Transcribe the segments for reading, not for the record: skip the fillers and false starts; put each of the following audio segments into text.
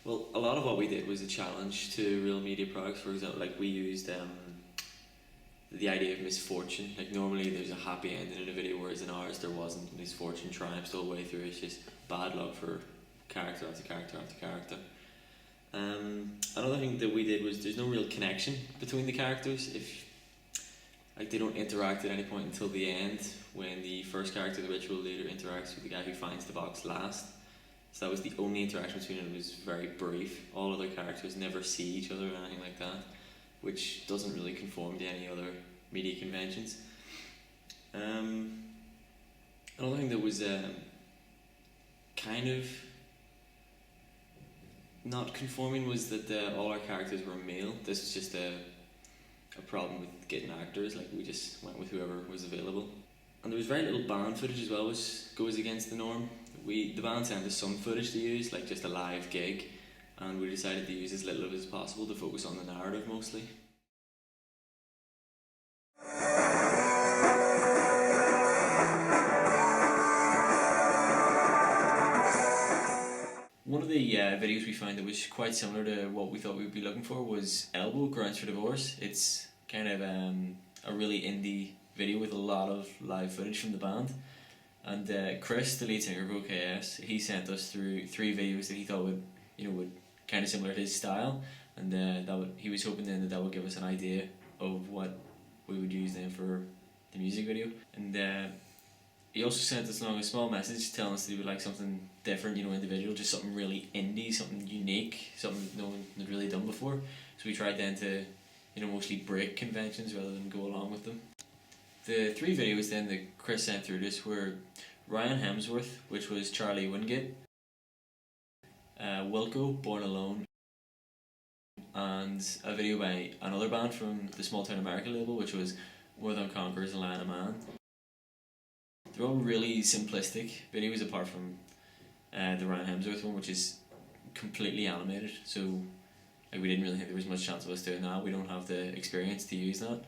Well, a lot of what we did was a challenge to real media products. For example, like we used the idea of misfortune. Like normally there's a happy ending in a video, whereas in ours there wasn't. Misfortune triumphs all the way through. It's just bad luck for character after character after character. Another thing that we did was there's no real connection between the characters. If like they don't interact at any point until the end, when the first character, the ritual leader, interacts with the guy who finds the box last. So that was the only interaction between them. It was very brief. All other characters never see each other or anything like that, which doesn't really conform to any other media conventions. Another thing that was kind of not conforming was that all our characters were male. This was just a problem with getting actors. Like we just went with whoever was available. And there was very little band footage as well, which goes against the norm. The band sent us some footage to use, like just a live gig, and we decided to use as little of it as possible to focus on the narrative mostly. One of the videos we found that was quite similar to what we thought we'd be looking for was Elbow, Grounds for Divorce. It's kind of a really indie video with a lot of live footage from the band. And Chris, the lead singer of OKS, he sent us through 3 videos that he thought would kind of similar to his style, and he was hoping then that would give us an idea of what we would use then for the music video. And he also sent us along a small message telling us that he would like something different, individual, just something really indie, something unique, something that no one had really done before. So we tried then to, mostly break conventions rather than go along with them. The 3 videos then that Chris sent through this were Ryan Hemsworth, which was Charlie Wingate, Wilco, Born Alone, and a video by another band from the Small Town America label, which was More Than Conquerors and Lion of Man. They're all really simplistic videos apart from the Ryan Hemsworth one, which is completely animated, so we didn't really think there was much chance of us doing that. We don't have the experience to use that.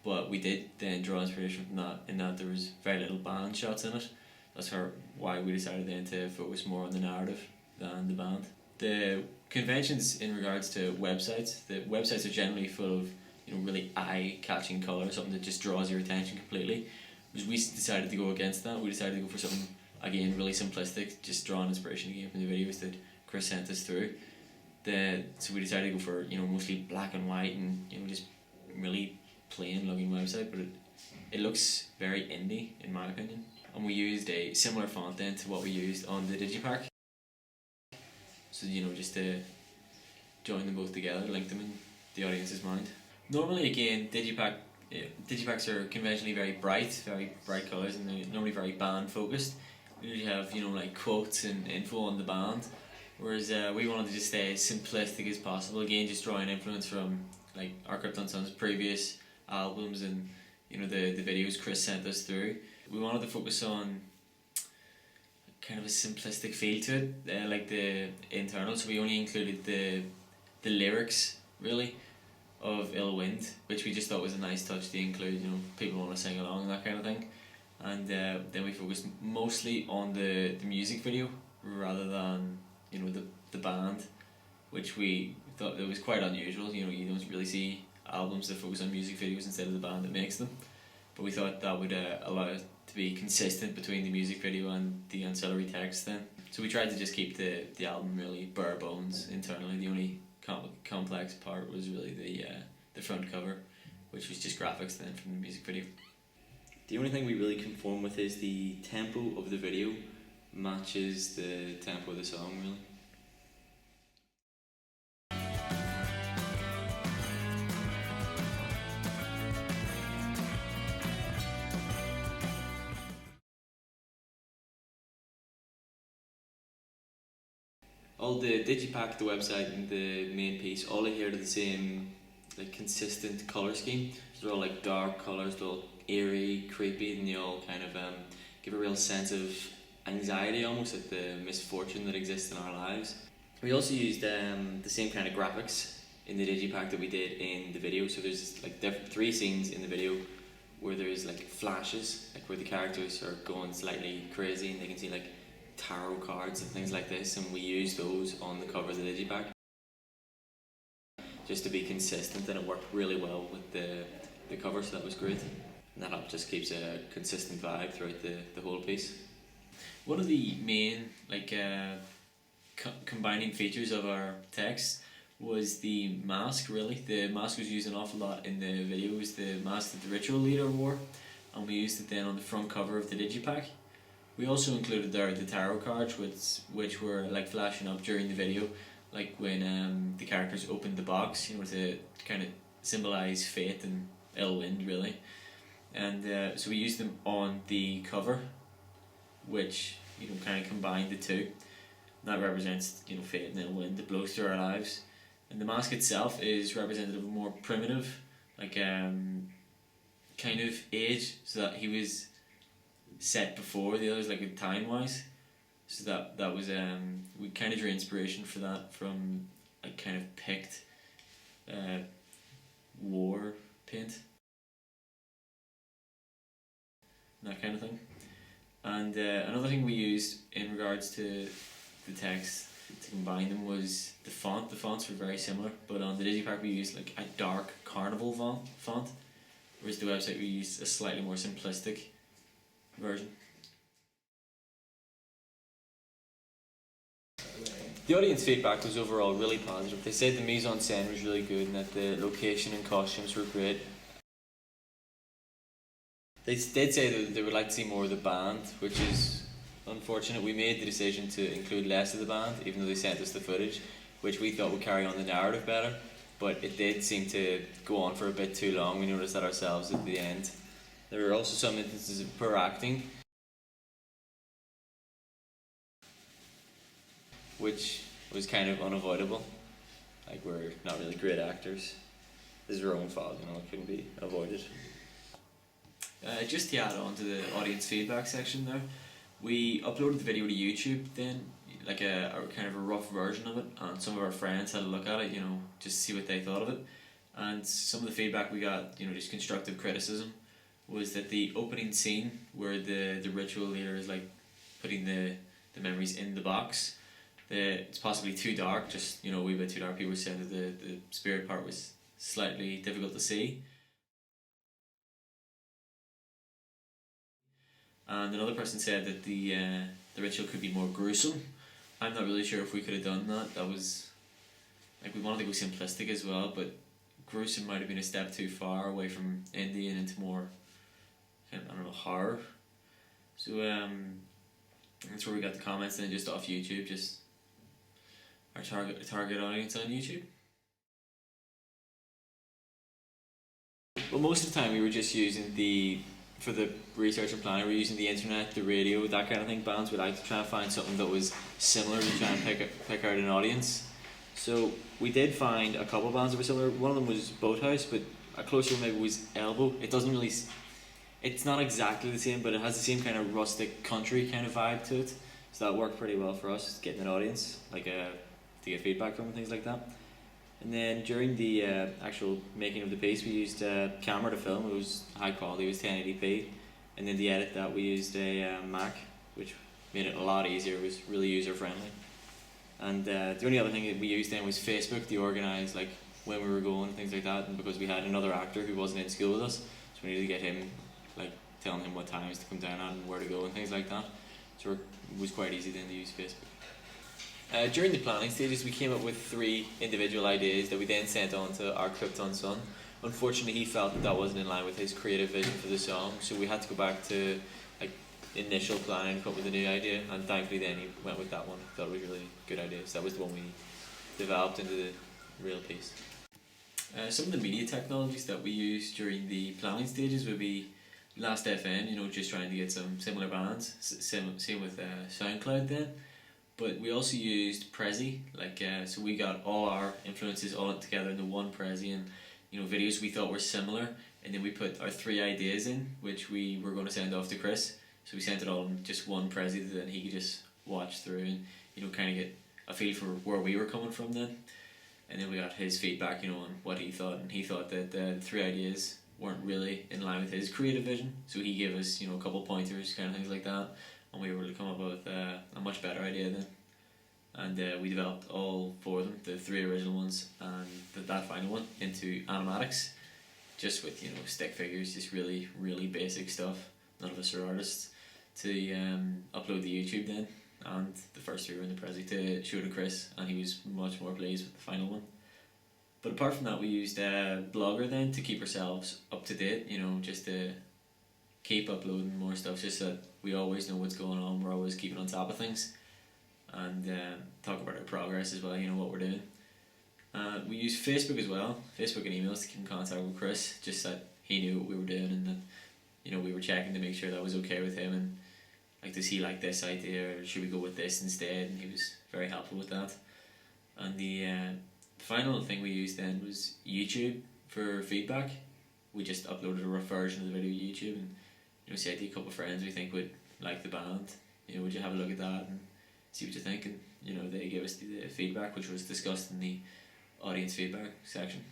But we did then draw inspiration from that, in that there was very little band shots in it. That's why we decided then to focus more on the narrative than the band. The conventions in regards to websites, the websites are generally full of really eye-catching colour, something that just draws your attention completely. We decided to go against that. We decided to go for something, again, really simplistic, just drawing inspiration again from the videos that Chris sent us through. So we decided to go for mostly black and white and just really plain looking website, but it looks very indie in my opinion. And we used a similar font then to what we used on the Digipack, so just to join them both together, link them in the audience's mind. Normally again, Digipacks are conventionally very bright colours, and they're normally very band focused. We usually have like quotes and info on the band, whereas we wanted to just stay as simplistic as possible, again just drawing influence from like our Krypton Sun's previous albums and the videos Chris sent us through. We wanted to focus on kind of a simplistic feel to it, like the internal, so we only included the lyrics really of Ill Wind, which we just thought was a nice touch to include. People want to sing along and that kind of thing. And then we focused mostly on the music video rather than the band, which we thought it was quite unusual. You don't really see albums that focus on music videos instead of the band that makes them, but we thought that would allow it to be consistent between the music video and the ancillary text then. So we tried to just keep the album really bare bones internally. The only complex part was really the front cover, which was just graphics then from the music video. The only thing we really conform with is the tempo of the video matches the tempo of the song really. All the Digipack, the website and the main piece, all adhere to the same consistent colour scheme. So they're all dark colours, they're all eerie, creepy, and they all kind of give a real sense of anxiety almost at the misfortune that exists in our lives. We also used the same kind of graphics in the Digipack that we did in the video. So there's 3 scenes in the video where there's flashes, where the characters are going slightly crazy and they can see tarot cards and things like this, and we used those on the cover of the digipack just to be consistent, and it worked really well with the cover, so that was great. And that just keeps a consistent vibe throughout the whole piece. One of the main combining features of our text was the mask. Really, the mask was used an awful lot in the video. It was the mask that the ritual leader wore, and we used it then on the front cover of the digipack. We also included there the tarot cards, which were like flashing up during the video, like when the characters opened the box, you know, to kind of symbolise fate and ill wind, really. And so we used them on the cover, which, you know, kind of combined the two. And that represents, you know, fate and ill wind that blows through our lives. And the mask itself is representative of a more primitive, like kind of age, so that he was set before the others, like time wise. So that was we kind of drew inspiration for that from a kind of picked war paint, that kind of thing. And another thing we used in regards to the text to combine them was the font. The fonts were very similar, but on the digipack we used like a dark carnival font, whereas the website we used a slightly more simplistic version. The audience feedback was overall really positive. They said the mise-en-scène was really good and that the location and costumes were great. They did say that they would like to see more of the band, which is unfortunate. We made the decision to include less of the band, even though they sent us the footage, which we thought would carry on the narrative better, but it did seem to go on for a bit too long. We noticed that ourselves at the end. There were also some instances of poor acting, which was kind of unavoidable. Like, we're not really great actors. This is our own fault, you know, it couldn't be avoided. Just to add on to the audience feedback section there, we uploaded the video to YouTube then, like a kind of a rough version of it, and some of our friends had a look at it, you know, just to see what they thought of it. And some of the feedback we got, you know, just constructive criticism, was that the opening scene where the ritual leader is like putting the memories in the box, it's possibly too dark, just, you know, a wee bit too dark. People were saying that the spirit part was slightly difficult to see. And another person said that the ritual could be more gruesome. I'm not really sure if we could have done that. That was, like, we wanted to go simplistic as well, but gruesome might have been a step too far away from indie and into more, I don't know, horror. So that's where we got the comments, and just off YouTube, just our target audience on YouTube. Well, most of the time we were just using for the research and planning, we were using the internet, the radio, that kind of thing. Bands, we like to try and find something that was similar to try and pick out an audience. So we did find a couple of bands that were similar. One of them was Boathouse, but a closer one maybe was Elbow. It doesn't really, it's not exactly the same, but it has the same kind of rustic country kind of vibe to it. So that worked pretty well for us, getting an audience, like to get feedback from and things like that. And then during the actual making of the piece, we used a camera to film. It was high quality, it was 1080p. And then to edit that, we used a Mac, which made it a lot easier. It was really user friendly. And the only other thing that we used then was Facebook to organise like when we were going and things like that. And because we had another actor who wasn't in school with us, so we needed to get him, like telling him what times to come down at and where to go and things like that. So it was quite easy then to use Facebook. During the planning stages, we came up with 3 individual ideas that we then sent on to our Krypton son. Unfortunately, he felt that wasn't in line with his creative vision for the song, so we had to go back to like initial planning and come up with a new idea, and thankfully then he went with that one. Thought it was a really good idea, so that was the one we developed into the real piece. Some of the media technologies that we used during the planning stages would be Last.fm, you know, just trying to get some similar bands, same with SoundCloud then. But we also used Prezi, like so we got all our influences all together into one Prezi, and you know, videos we thought were similar, and then we put our 3 ideas in, which we were going to send off to Chris. So we sent it all in just one Prezi that then he could just watch through and, you know, kind of get a feel for where we were coming from then. And then we got his feedback, you know, on what he thought, and he thought that the 3 ideas weren't really in line with his creative vision. So he gave us, you know, a couple pointers, kind of things like that. and we were able to come up with a much better idea then. And we developed all four of them, the three original ones and that final one, into animatics, just with stick figures, just really really basic stuff. None of us are artists, to upload to YouTube then. And the first three were in the Prezi to show to Chris, and he was much more pleased with the final one. But apart from that, we used Blogger then to keep ourselves up to date, just to keep uploading more stuff, just so that we always know what's going on, we're always keeping on top of things, and talk about our progress as well, what we're doing. We use Facebook as well, Facebook and emails, to keep in contact with Chris, just that he knew what we were doing, and that we were checking to make sure that was okay with him, and like, does he like this idea, or should we go with this instead? And he was very helpful with that. And the final thing we used then was YouTube for feedback. We just uploaded a rough version of the video to YouTube, and said to a couple of friends we think would like the band, would you have a look at that and see what you think? And they gave us the feedback, which was discussed in the audience feedback section.